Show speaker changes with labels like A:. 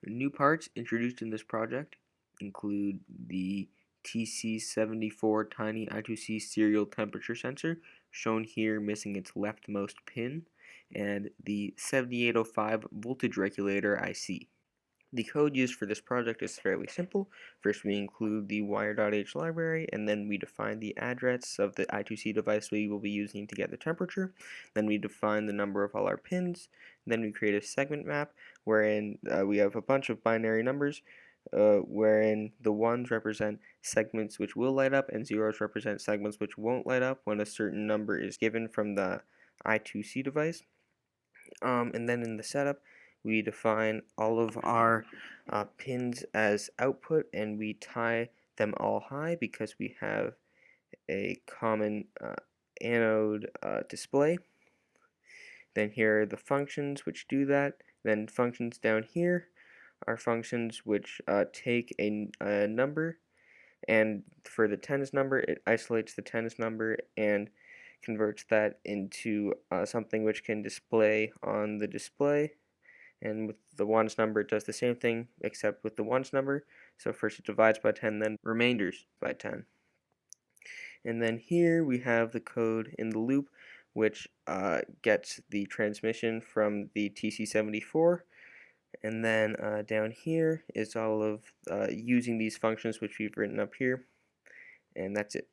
A: New parts introduced in this project include the TC74 tiny I2C serial temperature sensor, shown here missing its leftmost pin, and the 7805 voltage regulator IC. The code used for this project is fairly simple. First we include the wire.h library, and then we define the address of the I2C device we will be using to get the temperature. Then we define the number of all our pins. Then we create a segment map wherein we have a bunch of binary numbers, wherein the ones represent segments which will light up and zeros represent segments which won't light up when a certain number is given from the I2C device. And then in the setup, we define all of our pins as output, and we tie them all high because we have a common anode display. Then here are the functions which do that. Then functions down here are functions which take a number, and for the tens number, it isolates the tens number and converts that into something which can display on the display. And with the ones number, it does the same thing except with the ones number. So first it divides by 10, then remainders by 10. And then here we have the code in the loop, which gets the transmission from the TC74. And then down here is all of using these functions which we've written up here. And that's it.